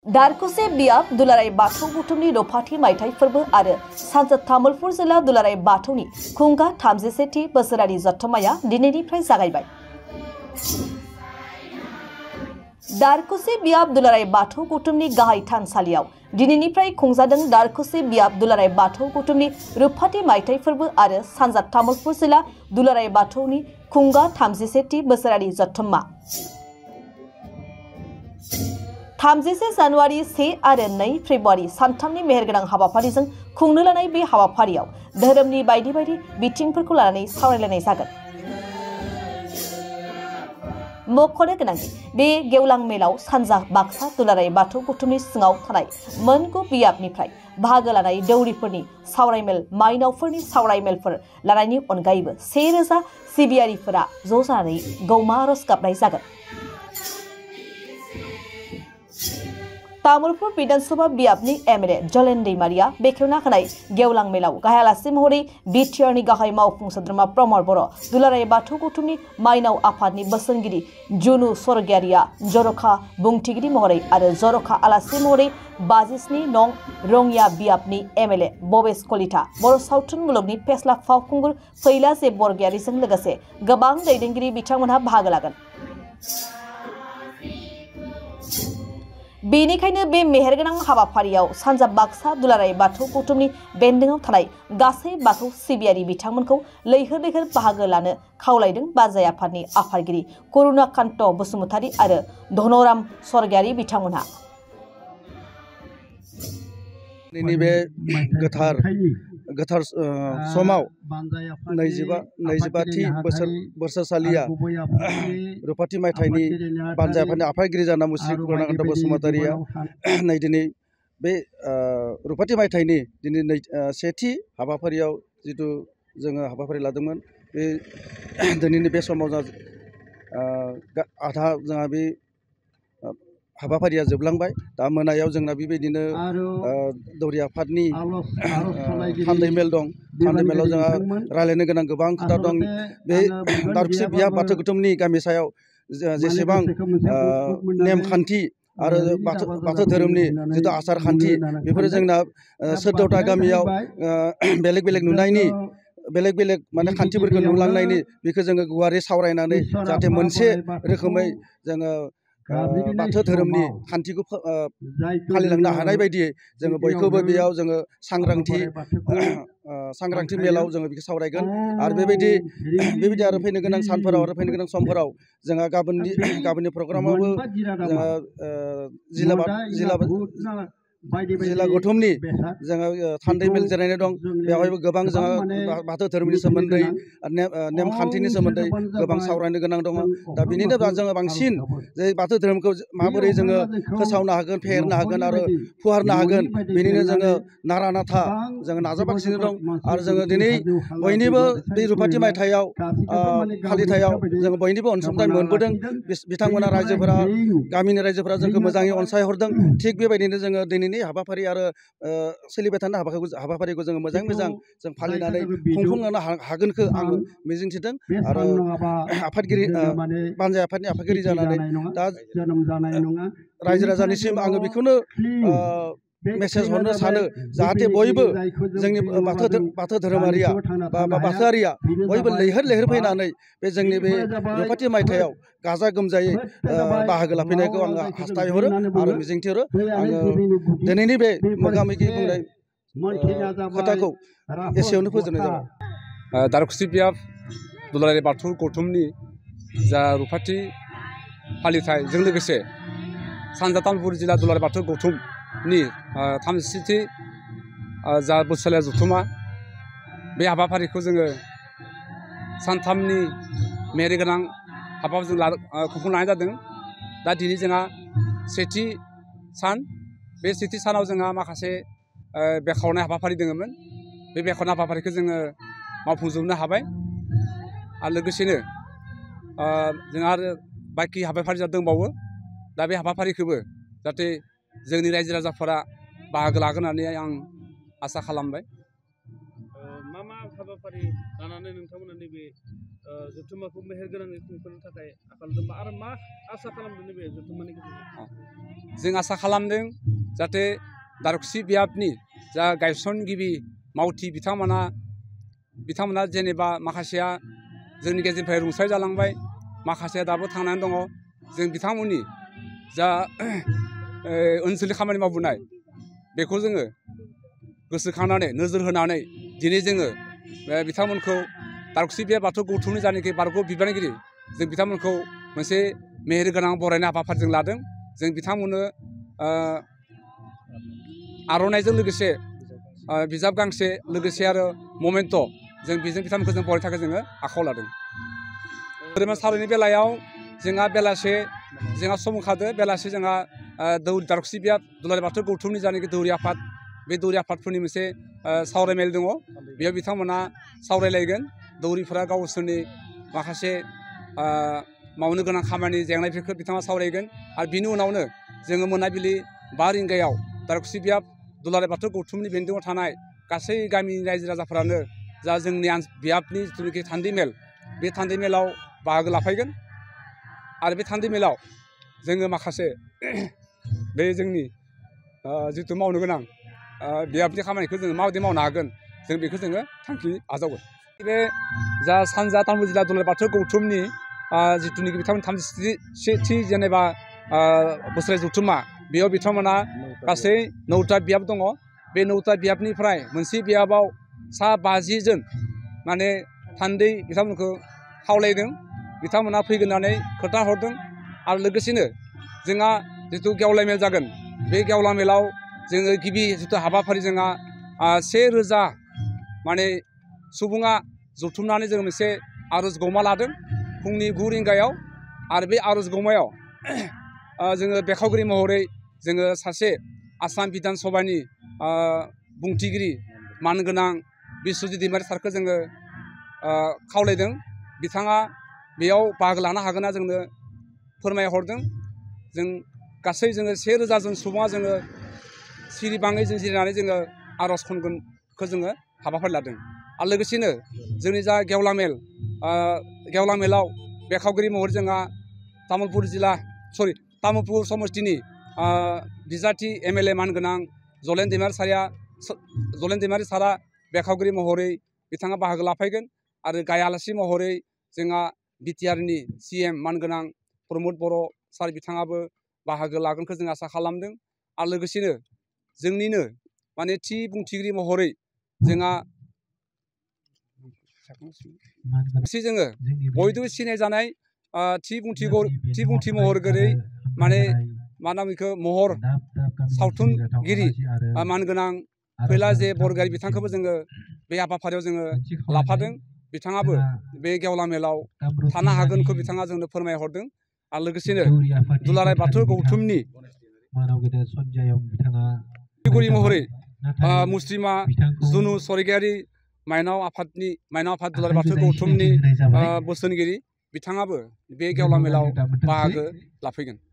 दारकुसे बियाब दुलाराय बाथौ बुथुमनि रौफाथि मायथाइ फोरबो आरो सानजा तामुलपुर जिल्ला दुलाराय बाथौनि खुंगा 33थि बोसोरारि जथुम्माया दिनैनिफ्राय जागायबाय। दारकुसे बियाब दुलाराय बाथौ बुथुमनि गाहाय थानसालियाव दिनैनिफ्राय खुंजादों दारकुसे बियाब दुलाराय बाथौ बुथुमनि रौफाथि मायथाइ फोरबो आरो सानजा तामुलपुर जिल्ला दुलाराय बाथौनि खुंगा 33थि बोसोरारि जथुम्मा। 31 जानुवारि 1 आरो 2 फेब्रुवारि सानथामनि मेहेरगोनां हाबाफारिजों खुंनो लानाय बे हाबाफारियाव धोरोमनि बायदि बायदि बिथिंफोरखौ लानानै सावरायलायनाय जागोन। मख'नो गोनांदि बे गेवलां मेलाव सानजा बाक्सा दुलाराय बाथौ बुथुमनि सिङाव थानाय मोनगु बियाबनिफ्राय बाहागो लानाय दौरिफोरनि सावरायमेल माइनावफोरनि सावरायमेलफोर लानायनि अनगायैबो 1000 सिबियारिफोरा ज' जानानै गौमा आरज गाबनाय जागोन। तामुलपुर विधानसभा बियाबनि एमएलए जलेन दैमारिया बेखेवना होनाय गेवलां मेलाव गाहाय आलासि महरै बिटिआरनि गाहाय मावफुं सोद्रोमा प्रमद बर', दुलाराय बाथौ बुथुमनि माइनाव आफादनि बोसोनगिरि जुनु सरगियारिया जर'खा बुंथिगिरि महरै आरो जर'खा आलासि महरै 57 नं रङिया बियाबनि एमएलए भबेश कलिता, बर' सावथुन मुलुगनि फेस्ला फावखुंगुर फैला जे बरगयारिजों लोगोसे गोबां दैदेनगिरि बिथांमोनहा बाहागो लागोन। बेनिखायनो बे मेहेरगोनां हाबाफारियाव सानजा बाक्सा दुलाराय बाथौ बुथुमनि बेन्दोङाव थानाय गासै बाथौ सिबियारि बिथांमोनखौ लैहोर लैहोर बाहागो लानो खावलायदों बाजाय आफादनि आफादगिरि करुणाकान्त बसुमतारी आरो धनराम सरगियारि बिथांमोनहा। बे गोथार समाव 25थि बोसोरसालिया रौफाथि मायथाइनि बानजाय आफादनि आफादगिरि जाना मुस्रि करुणाकान्त बसुमतारीया दिनै बे रौफाथि मायथाइनि दिनै सेथि हाबाफारियाव जिथु जोङो हाबाफारि लादोंमोन बे दिनैनि बे समाव आधा जोंहा बे हाबाफारिया जोबलांबाय। दा मोनायाव जोंना बेबायदिनो दौरि आफादनि थान्दै मेल दं। थान्दै मेलाव जोंहा रायलायनो गोनां गोबां खोथा दं। बे दारकुसे बियाब बाथौ बुथुमनि गामि सायाव जेसेबां नेमखान्थि आरो बाथौ धोरोमनि जिथु आसार खान्थि बेफोरो जोंना 14टा गामियाव बेलेग बेलेग नुनायनि बेलेग बेलेग माने खान्थिफोरखौ नुलांनायनि बेखौ जोङो गुवारै सावरायनानै जाहाथे मोनसे रोखोमै जोङो बाथौ धोरोमनि खान्थिखौ फालिलांनो हानाय बायदियै जोङो बयखौबो बेयाव जोङो सांग्रांथि मेलाव जोङो बेखौ सावरायगोन। आरो बेबायदि आरो फैनो गोनां सानफोराव आरो फैनो गोनां समफोराव जोंहा गाबोननि प्रग्रामावबो जोंहा जिल्ला गौथुमनि जोङो थान्दै मेल जिरायनाय दं। बेवहायबो गोबां जोंहा बाथौ धोरोमनि सोमोन्दै नेमखान्थिनि सोमोन्दै गोबां सावरायनो गोनां दङ। दा बेनिनो जोङो बांसिन जे बाथौ धोरोमखौ माबोरै जोङो फोसावनो हागोन, फेहेरनो हागोन आरो फुवारनो हागोन बेनिनो जोङो नारा नाथा जोङो नाजागासिनो दं। आरो जोङो दिनै बयनिबो बे रौफाथि मायथाइयाव फालिथायाव जोङो बयनिबो अनसुंथाइ मोनबोदों। बिथांमोना रायजोफोरा गामिनि रायजोफोरा जोंखौ मोजाङै अनसायहरदों। थिग बेबायदिनो जोङो दिनैनि हाबाफारि आरो सोलिबाय थानाय हाबाफारिखौ जोङो मोजाङै मोजां जों फालिनानै खुंफुंनो हागोनखौ आङो मिजिंथिदों। आरो आफादगिरि बानजाय आफादनि आफादगिरि जानानै दा रायजो राजानिसिम आङो बेखौनो मेसेज हरनो सानो जाहाथे बयबो जोंनि बाथौ धोरोमारिया बा बाथौआरिया बयबो लैहोर लैहोर फैनानै बे जोंनि बे रौफाथि मायथाइयाव गाजा गोमजायै बाहागो लाफैनायखौ आङो हास्थायहरो आरो मिजिंथिहरो। आङो दिनैनि बे मोगा मोगि बुंनाय खोथाखौ एसेयावनो फोजोबनाय जाबाय। दारकुसे बियाब दुलाराय बाथौ गौथुमनि जा रौफाथि फालिथायजों लोगोसे सानजा तामुलपुर जिल्ला दुलाराय बाथौ गौथुमनि 33थि जा बोसोरारि जथुम्मा बे हाबाफारिखौ जोङो सानथामनि मेहेरगोनां हाबाफारिजों खुंफुंनो लानाय जादों। दा दिनै जोंहा सेथि सान, बे सेथि सानाव जोंहा माखासे बेखेवनाय हाबाफारि दङमोन। बे बेखेवनाय हाबाफारिखौ जोङो मावफुंजोबनो हाबाय। आरो लोगोसेनो जोंहा आरो बाखि हाबाफारि दंबावो। दा बे हाबाफारिखौबो जाहाथे जोंनि रायजो राजाफोरा बाहागो लागोन होननानै आं आसा खालामबाय। मा हाबाफारि लानानै नोंथांमोना नैबे जथुम्माखौ मेहेरगोनाङै खुंफुंनो थाखाय खालामदों आरो मा आसा खालामदों नैबे जथुम्मानि गेजेरजों? जों आसा खालामदों जाहाथे दारखुसि बियाबनि जा गायसनगिरि मावथि बिथांमोना जेनेबा माखासेया जोंनि गेजेरनिफ्राय रुंसारि जालांबाय, माखासेया दाबो थांनानै दङ। जों बिथांमोननि जा ओनसोलनि खामानि मावबोनाय बेखौ जोङो गोसोखांनानै नोजोर होनानै दिनै जोङो बिथांमोनखौ दारखुसि बियाब बाथौ गौथुमनि जानाखि बारग' बिबानगिरि जों बिथांमोनखौ मोनसे मेहेरगोनां बरायनाय हाबाफारिजों लादों। जों बिथांमोननो आर'नाइजों लोगोसे बिजाब गांसे लोगोसे आरो ममेन्ट' जों बेजों बिथांमोनखौ जों बरायनो थाखाय जोङो आखायाव लादों। धोरोम सावरायनायनि बेलायाव जोंहा बेलासे जोंहा सम ओंखारदों। बेलासे जोंहा दारखुसि बियाब दुलाराय बाथौ गौथुमनि जानाखि दौरि आफाद, बे दौरि आफादफोरनि मोनसे सावरायमेल दङ। बेयाव बिथांमोना सावरायलायगोन। दौरिफोरा गावसोरनि माखासे मावनो गोनां खामानि जेंनाफोरखौ बिथाङा सावरायगोन। आरो बिनि उनावनो जोङो मोनाबिलि 5 रिंगायाव दारखुसि बियाब दुलाराय बाथौ गौथुमनि बेन्दोङाव थानाय गासै गामिनि रायजो राजाफोरानो जा जोंनि बियाबनि जिथुनाखि थान्दै मेल, बे थान्दै मेलाव बाहागो लाफैगोन। आरो बे थान्दै मेलाव जोङो माखासे बे जोंनि जिथु मावनो गोनां बियाबनि खामानिखौ जोङो माबायदि मावनो हागोन, जों बेखौ जोङो थांखि आजावगोन। बे जा सानजा तामुलपुर जिल्ला दुलाराय बाथौ गौथुमनि जिथुनाखि बिथांमोन 37थि जेनेबा बोसोरारि जथुम्मा, बेयाव बिथांमोना गासै 9टा बियाब दङ। बे 9टा बियाबनिफ्राय मोनसे बियाबाव सा 50 जन माने थान्दै बिथांमोनखौ खावलायदों। बिथांमोना फैगोन होननानै खोथा हरदों। आरो लोगोसेनो जोंहा जिथु गेवलां मेल जागोन, बे गेवलां मेलाव जोङो गिबि जिथु हाबाफारि जोंहा 1000 माने सुबुङा जथुमनानै जोङो मोनसे आर'ज गौमा लादों फुंनि 9 रिंगायाव। आरो बे आर'ज गौमायाव जोङो बेखेवगिरि महरै जोङो सासे आसाम बिधान सभानि बुंथिगिरि मानगोनां बिस्वजित दैमारि सारखौ जोङो खावलायदों। बिथाङा बेयाव बाहागो लानो हागोनना जोंनो फोरमायहरदों। जों गासै जोङो 1000 जन सुबुङा जोङो सिरिबाङै जों जिरायनानै जोङो आर'ज खनगोनखौ जोङो हाबाफारि लादों। आरो लोगोसेनो जोंनि जा गेवलां मेलाव बेखेवगिरि महरै जोंहा तामुलपुर समस्तिनि बिजाथि MLA मानगोनां जलेन दैमारि सारा बेखेवगिरि महरै बिथाङा बाहागो लाफैगोन। आरो गाहाय आलासि महरै जोंहा BTRनि CM मानगोनां प्रमद बर' सार बिथाङाबो बाहागो लागोनखौ जों आसा खालामदों। आरो लोगोसेनो जोंनिनो माने थि बुंथिगिरि महरै जोंहा जोङो बयजोंबो सिनायजानाय थि बुंथि महरै माने मा नाम बेखौ महर सावथुनगिरि मानगोनां फैला जे बरगयारी बिथांखौबो जोङो बे हाबाफारियाव जोङो लाफादों। बिथाङाबो बे गेवलां मेलाव थानो हागोनखौ बिथाङा जोंनो फोरमायहरदों। आरो लोगोसेनो दुलाराय बाथौ गौथुमनि बिगुरि महरै मुस्रिमा जुनु स्वरगयारी माइनाव आफाद दुलाराय बाथौ गौथुमनि बोसोनगिरि बिथाङाबो बे गेवलां मेलाव बाहागो लाफैगोन।